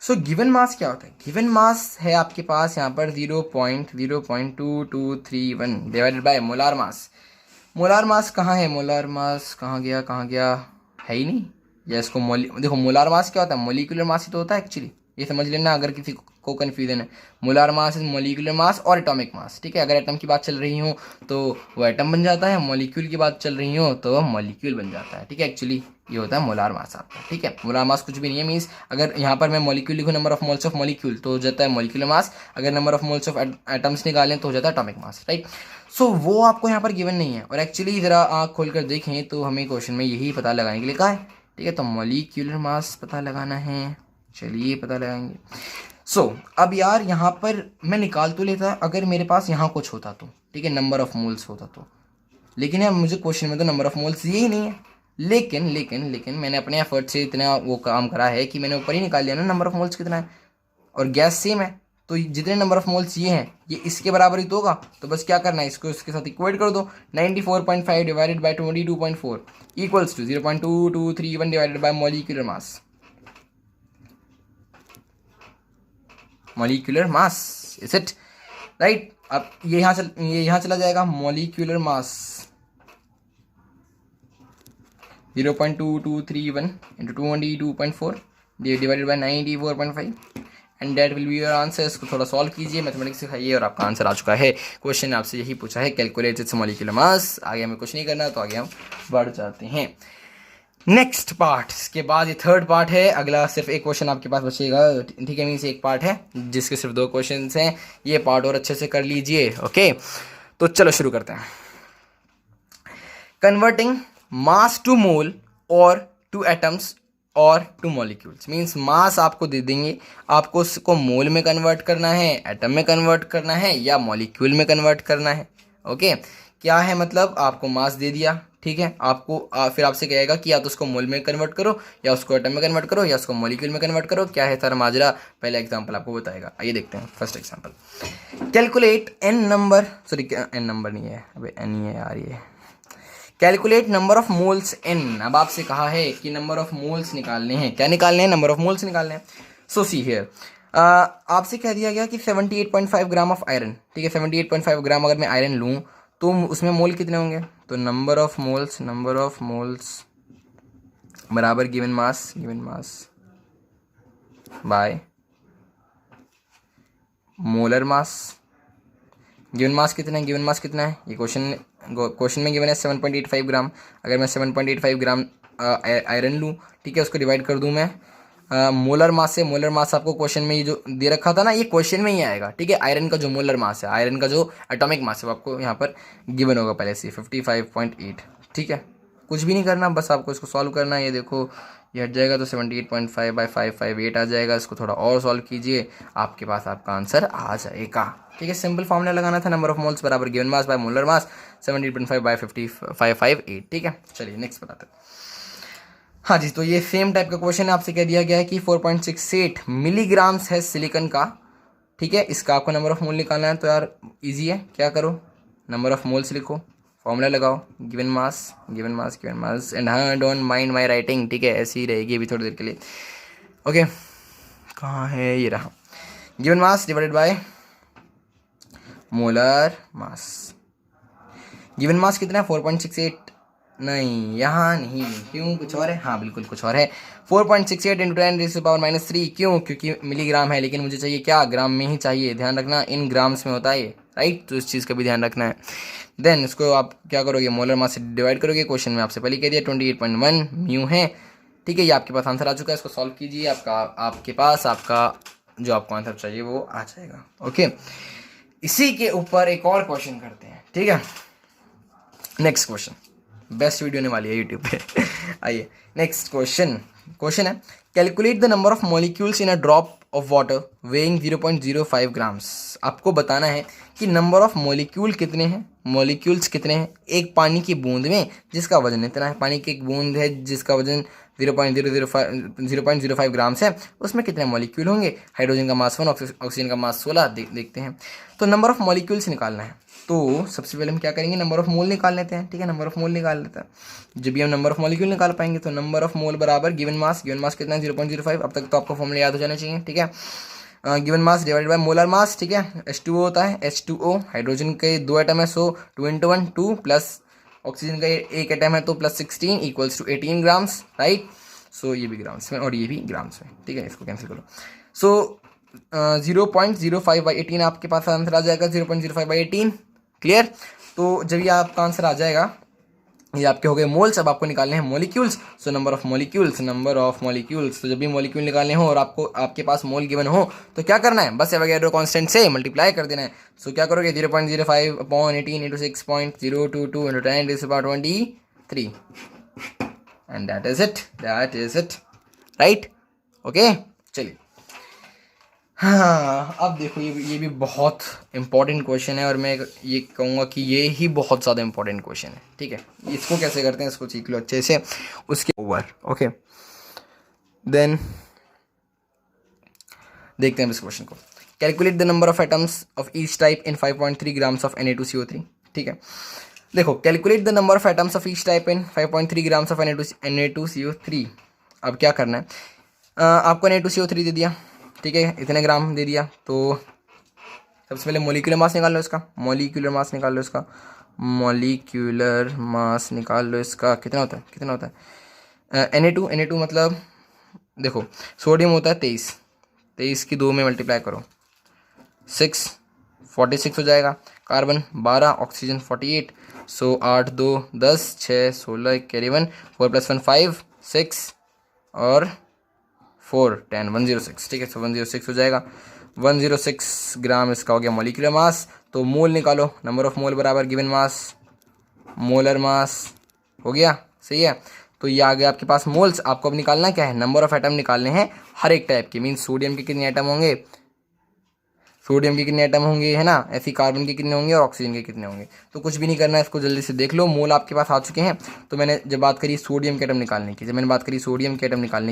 सो गिवन मास क्या होता है, गिवन मास है आपके पास यहाँ पर 0.02231 divided by molar mass. Molar mass कहाँ है, मोलार मास कहाँ गया, है ही नहीं, या इसको देखो मोलार मास क्या होता है, मॉलिक्यूलर मास ही तो होता है एक्चुअली, ये समझ लेना अगर किसी को कन्फ्यूजन है। Molar mass is molecular mass और एटॉमिक मास, ठीक है, अगर एटम की बात चल रही हो तो वो एटम बन जाता है, मॉलिक्यूल की बात चल रही हो तो वह मॉलिक्यूल बन जाता है, ठीक है, एक्चुअली ये होता है मोलार मास आपका, ठीक है। मोलार मास कुछ भी नहीं है, मीन्स अगर यहाँ पर मैं मॉलिक्यूल लिखूँ number of moles of molecule तो हो जाता है मॉलिक्यूलर मास, अगर number of moles of atoms निकालें तो हो जाता है एटॉमिक मास, राइट। सो वो आपको यहाँ पर गिवन नहीं है, और एक्चुअली ज़रा आँख खोल कर देखें तो हमें क्वेश्चन में यही पता लगाने के लिए कहा है, ठीक है, तो मॉलिक्यूलर मास पता लगाना है, चलिए पता लगाएंगे। सो अब यार यहाँ पर मैं निकाल तो लेता अगर मेरे पास यहाँ कुछ होता तो, ठीक है, नंबर ऑफ मोल्स होता तो, लेकिन यार मुझे क्वेश्चन में तो नंबर ऑफ मोल्स ये ही नहीं है। लेकिन मैंने अपने एफर्ट से इतना वो काम करा है कि मैंने ऊपर ही निकाल लिया ना नंबर ऑफ मोल्स कितना है, और गैस सेम है, तो जितने नंबर ऑफ मोल्स ये हैं ये इसके बराबर ही तो होगा, तो बस क्या करना है, इसको इसके साथ इक्वेट कर दो, 94.5 divided by 22.4 equals to 0.2231 divided by molecular mass, molecular mass is it, right. अब ये यहाँ चला जाएगा, molecular mass 0.2231 into 22.4 divided by 94.5 and that will be your answer. इसको थोड़ा सॉल्व कीजिए, मैथमेटिक्स सिखाइए, और आपका आंसर आ चुका है। क्वेश्चन ने आपसे यही पूछा है, कैलकुलेट इट्स मॉलिक्यूलर मास। आगे हमें कुछ नहीं करना, तो आगे हम बढ़ जाते हैं नेक्स्ट पार्ट। इसके बाद ये थर्ड पार्ट है, अगला सिर्फ एक क्वेश्चन आपके पास बचेगा, ठीक है, मीन्स एक पार्ट है जिसके सिर्फ 2 क्वेश्चन हैं, ये पार्ट और अच्छे से कर लीजिए। ओके, तो चलो शुरू करते हैं। कन्वर्टिंग मास टू मोल और टू एटम्स और टू मॉलिक्यूल्स, मीन्स मास आपको दे देंगे, आपको उसको मोल में कन्वर्ट करना है, एटम में कन्वर्ट करना है, या मॉलिक्यूल में कन्वर्ट करना है। ओके, क्या है मतलब, आपको मास दे दिया, ठीक है, आपको फिर आपसे कहेगा कि या तो उसको मोल में कन्वर्ट करो, या उसको एटम में कन्वर्ट करो, या उसको मॉलिक्यूल में कन्वर्ट करो। क्या है सारा माजरा, पहला एग्जांपल आपको बताएगा। आइए देखते हैं first example. Calculate N number, sorry N number नहीं है, अबे एन ही है यार ये। Calculate number of moles N. अब आपसे कहा है कि नंबर ऑफ मोल्स निकालने हैं, क्या निकालने हैं, नंबर ऑफ मोल्स निकालने हैं। सो सी हियर, आपसे कह दिया गया कि 78.5 ग्राम ऑफ आयरन, ठीक है, 78.5 ग्राम अगर मैं आयरन लूँ तो उसमें मोल कितने होंगे, तो नंबर ऑफ मोल्स बराबर given mass by molar mass. Given mass कितना है, ये क्वेश्चन में गिवन है 7.85 ग्राम। अगर मैं 7.85 ग्राम आयरन लूँ, ठीक है, उसको डिवाइड कर दूँ मैं मोलर मास से। मोलर मास आपको क्वेश्चन में ये जो दे रखा था ना, ये क्वेश्चन में ही आएगा, ठीक है। आयरन का जो मोलर मास है, आयरन का जो एटॉमिक मास है, वो आपको यहाँ पर गिवन होगा पहले से 55.8, ठीक है। कुछ भी नहीं करना, बस आपको इसको सॉल्व करना है। ये देखो ये हट जाएगा तो 78.5/558 आ जाएगा। इसको थोड़ा और सॉल्व कीजिए, आपके पास आपका आंसर आ जाएगा, ठीक है। सिंपल फॉर्मूला लगाना था, नंबर ऑफ मोल्स बराबर given mass by molar mass 78.5/558, ठीक है। चलिए नेक्स्ट बताते हैं। हाँ जी, तो ये सेम टाइप का क्वेश्चन है, आपसे कह दिया गया है कि 4.68 मिलीग्राम्स है सिलिकॉन का, ठीक है। इसका आपको नंबर ऑफ मोल निकालना है। तो यार इजी है, क्या करो, नंबर ऑफ मोल्स लिखो, फॉर्मूला लगाओ, गिवन मास एंड हाँ डोंट माइंड माय राइटिंग, ठीक है, ऐसी ही रहेगी अभी थोड़ी देर के लिए। ओके, कहाँ है, ये रहा, given mass divided by molar mass. Given mass कितना है 4.68, नहीं यहाँ नहीं, क्यों, कुछ और है, हाँ बिल्कुल कुछ और है। 4.68 इंटू 10⁻³ क्यों, क्योंकि मिलीग्राम है, लेकिन मुझे चाहिए क्या, ग्राम में ही चाहिए, ध्यान रखना इन ग्राम्स में होता है ये, राइट। तो इस चीज़ का भी ध्यान रखना है। देन इसको आप क्या करोगे, मोलर मास से डिवाइड करोगे। क्वेश्चन में आपसे पहले कह दिया 28.1 म्यू है, ठीक है। ये आपके पास आंसर आ चुका है, इसको सॉल्व कीजिए, आपके पास आपका जो आपको आंसर चाहिए वो आ जाएगा। ओके, इसी के ऊपर एक और क्वेश्चन करते हैं, ठीक है। नेक्स्ट क्वेश्चन, बेस्ट वीडियो होने वाली है यूट्यूब पे। आइए नेक्स्ट क्वेश्चन है, calculate the number of molecules in a drop of water weighing 0.05 grams. आपको बताना है कि नंबर ऑफ मॉलिक्यूल्स कितने हैं एक पानी की बूंद में जिसका वजन इतना है। पानी की एक बूंद है जिसका वजन 0.05 ग्राम्स है, उसमें कितने मॉलिक्यूल होंगे। हाइड्रोजन का मास 1, ऑक्सीजन का मास 16, देखते हैं। तो नंबर ऑफ मॉलिक्यूल्स निकालना है, तो सबसे पहले हम क्या करेंगे, नंबर ऑफ मोल निकाल लेते हैं, ठीक है। नंबर ऑफ मोल निकाल लेते हैं, जब भी हम नंबर ऑफ मॉलिक्यूल निकाल पाएंगे तो नंबर ऑफ मोल बराबर गिवन मास कितना है 0.05। अब तक तो आपको फॉर्मूला याद हो जाना चाहिए, ठीक है। Given mass divided by molar mass, ठीक है। H2O होता है, H2O हाइड्रोजन के 2 एटम है, सो 2 × 1 2 प्लस ऑक्सीजन का एक एटम है तो plus 16 equals to 18 grams, right. So ये भी ग्राम्स में और ये भी ग्राम्स में, ठीक है। इसको कैंसिल करो। सो 0.05/18 आपके पास आंसर आ जाएगा, 0.05/18, क्लियर। तो जब ये आपका आंसर आ जाएगा, ये आपके हो गए मोल्स। अब आपको निकालने हैं molecules. So number of molecules, तो जब भी मॉलिक्यूल निकालने हो और आपके पास मोल गिवन हो तो क्या करना है, बस एवोगैड्रो कांस्टेंट से मल्टीप्लाई कर देना है। सो क्या करोगे, 0.05/18 × 6.022 × 10⁻23 and that is it, right. Okay, चलिए। हाँ, अब देखो ये भी बहुत इंपॉर्टेंट क्वेश्चन है और मैं ये कहूँगा कि ये ही बहुत ज़्यादा इंपॉर्टेंट क्वेश्चन है, ठीक है। इसको कैसे करते हैं, इसको सीख लो अच्छे से, उसके ओवर। ओके, देन देखते हैं इस क्वेश्चन को। Calculate the number of atoms of each type in 5.3 grams of Na2CO3, ठीक है। देखो, calculate the number of atoms of each type in 5.3 grams of Na2CO3। अब क्या करना है, आपको Na2CO3 दे दिया, ठीक है, इतने ग्राम दे दिया। तो सबसे पहले मॉलिक्यूलर मास निकाल लो इसका, मॉलिक्यूलर मास निकाल लो इसका, कितना होता है Na2 मतलब देखो, सोडियम होता है 23 की 2 में मल्टीप्लाई करो 46 हो जाएगा। कार्बन 12, ऑक्सीजन 48, सो 8 2 10 6 16 कैरी 1 4 + 1 5 6 और 4 10 106, ठीक है। सो 106 हो जाएगा, 106 ग्राम इसका हो गया मॉलिक्यूलर मास। तो मोल निकालो, नंबर ऑफ मोल बराबर गिवन मास मोलर मास, हो गया, सही है। तो ये आ गया आपके पास मोल्स। आपको अब निकालना क्या है, नंबर ऑफ एटम निकालने हैं हर एक टाइप के। मीन्स सोडियम के कितने एटम होंगे, है ना। ऐसे कार्बन के कितने होंगे और ऑक्सीजन के कितने होंगे। तो कुछ भी नहीं करना है, इसको जल्दी से देख लो। मोल आपके पास आ चुके हैं। तो मैंने जब बात करी सोडियम के एटम निकालने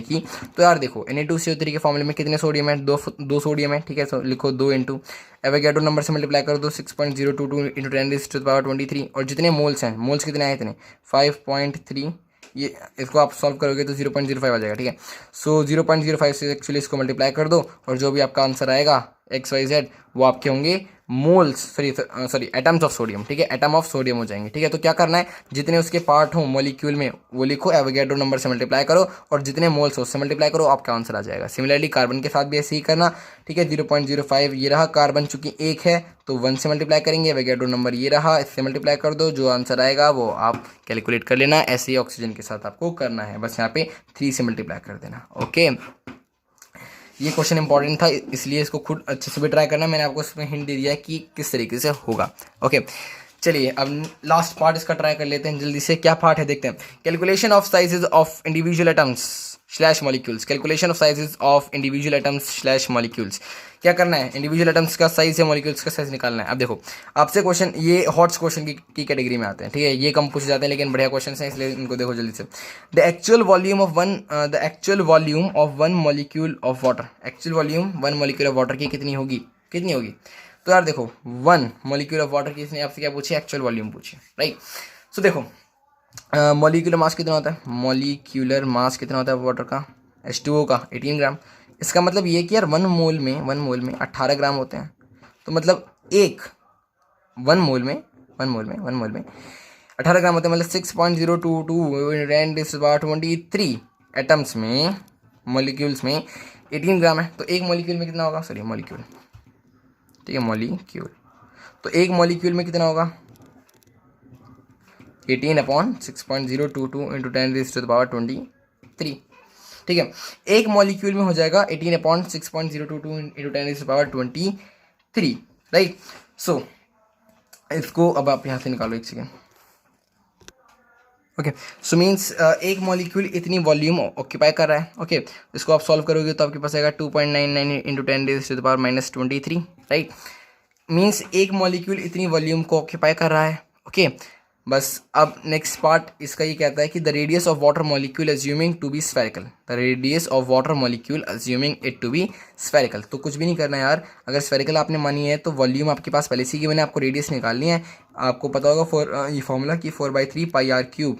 की, तो यार देखो Na2CO3 के फॉर्मूले में कितने सोडियम है, दो सोडियम है, ठीक है। सो लिखो 2 × एवोगैड्रो नंबर से मल्टीप्लाई कर दो 6.022 × 10⁻23 और जितने मोल्स हैं, मोल्स कितने आए इतने 5.3। ये इसको आप सॉल्व करोगे तो 0.05 आ जाएगा, ठीक है। सो 0.05 से एक्चुअली इसको मल्टीप्लाई कर दो और जो भी आपका आंसर आएगा XYZ वो आपके होंगे moles sorry atoms of sodium, ठीक है, एटम ऑफ सोडियम हो जाएंगे, ठीक है। तो क्या करना है, जितने उसके पार्ट हो मॉलिक्यूल में वो लिखो, एवोगैड्रो नंबर से मल्टीप्लाई करो और जितने मोल्स हो उससे मल्टीप्लाई करो, आपका आंसर आ जाएगा। सिमिलरली कार्बन के साथ भी ऐसे ही करना, ठीक है। 0.05 ये रहा, कार्बन चूंकि एक है तो 1 से मल्टीप्लाई करेंगे, एवोगैड्रो नंबर ये रहा, इससे मल्टीप्लाई कर दो, जो आंसर आएगा वो आप कैलकुलेट कर लेना। ऐसे ही ऑक्सीजन के साथ आपको करना है, बस यहाँ पे 3 से मल्टीप्लाई कर देना। ओके, ये क्वेश्चन इंपॉर्टेंट था इसलिए इसको खुद अच्छे से भी ट्राई करना। मैंने आपको इसमें हिंट दे दिया है कि किस तरीके से होगा। ओके, चलिए अब लास्ट पार्ट इसका ट्राई कर लेते हैं जल्दी से। क्या पार्ट है देखते हैं। Calculation of sizes of individual atoms slash molecules, calculation of sizes of individual atoms slash molecules. क्या करना है, इंडिविजुअल एटम्स का साइज या मॉलिक्यूल्स का साइज निकालना है। अब देखो आपसे क्वेश्चन, ये हॉट्स क्वेश्चन की कैटेगरी में आते हैं, ठीक है, ये कम पूछ जाते हैं लेकिन बढ़िया क्वेश्चन हैं इसलिए इनको देखो जल्दी से। The actual volume of one molecule of water, actual volume 1 molecule of water की कितनी होगी, कितनी होगी। तो यार देखो 1 मॉलिक्यूल ऑफ वाटर की इसने आपसे क्या पूछी, एक्चुअल वॉल्यूम पूछी, राइट। सो देखो मॉलिक्यूलर मास कितना होता है, मॉलिक्यूलर मास कितना होता है वाटर का, H2O का 18 ग्राम। इसका मतलब ये कि यार 1 मोल में 18 ग्राम होते हैं। तो मतलब एक 1 मोल में 18 ग्राम होते हैं, मतलब 6.022 एटम्स में, मॉलिक्यूल्स में 18 ग्राम है। तो एक मॉलिक्यूल में कितना होगा, सॉरी मॉलिक्यूल, ठीक है, मॉलिक्यूल। तो एक मॉलिक्यूल में कितना होगा, 18/6.022 इंटू 10⁻23, ठीक है। एक मॉलिक्यूल में हो जाएगा 18/6.022 इंटू 10⁻23, राइट। सो इसको अब आप यहाँ से निकालो, एक सेकेंड। ओके, सो मीन्स एक मॉलिक्यूल इतनी वॉल्यूम ऑक्यूपाई कर रहा है। ओके, इसको आप सॉल्व करोगे तो आपके पास आएगा 2.99 इंटू 10⁻⁻23, राइट। मीन्स एक मॉलिक्यूल इतनी वॉल्यूम को ऑक्यूपाई कर रहा है। ओके, बस अब नेक्स्ट पार्ट इसका ये कहता है कि the radius of water molecule assuming to be spherical, the radius of water molecule assuming it to be spherical. तो कुछ भी नहीं करना यार, अगर स्फेरिकल आपने मानी है तो वॉल्यूम आपके पास पहले से ही मैंने आपको रेडियस निकालनी है। आपको पता होगा ये फॉर्मूला कि 4/3 πr³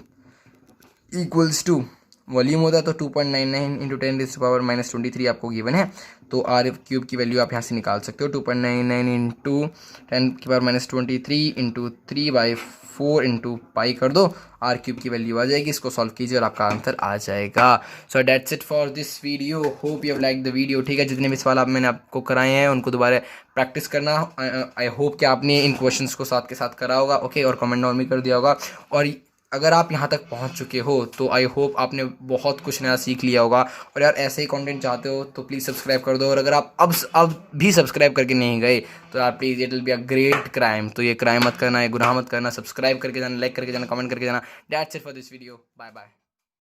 इक्वल्स टू वॉल्यूम होता है तो 2.99 इंटू 10⁻⁻23 आपको गिवन है। तो r³ की वैल्यू आप यहाँ से निकाल सकते हो, 2.99 इंटू 10⁻⁻23 इंटू 3/4 इंटू पाई कर दो, r³ की वैल्यू आ जाएगी। इसको सॉल्व कीजिए और आपका आंसर आ जाएगा। So that's it for this video, hope you have like the video, ठीक है। जितने भी सवाल मैंने आपको कराए हैं उनको दोबारा प्रैक्टिस करना। आई होप कि आपने इन क्वेश्चंस को साथ के साथ करा होगा, ओके, और कमेंट डाउन भी कर दिया होगा। और अगर आप यहाँ तक पहुँच चुके हो तो आई होप आपने बहुत कुछ नया सीख लिया होगा। और यार ऐसे ही कंटेंट चाहते हो तो प्लीज़ सब्सक्राइब कर दो। और अगर आप अब भी सब्सक्राइब करके नहीं गए तो यार please, it will be a great crime. तो ये क्राइम मत करना, ये गुनाह मत करना। सब्सक्राइब करके जाना, लाइक करके जाना, कमेंट करके जाना। That's it for this video, bye bye.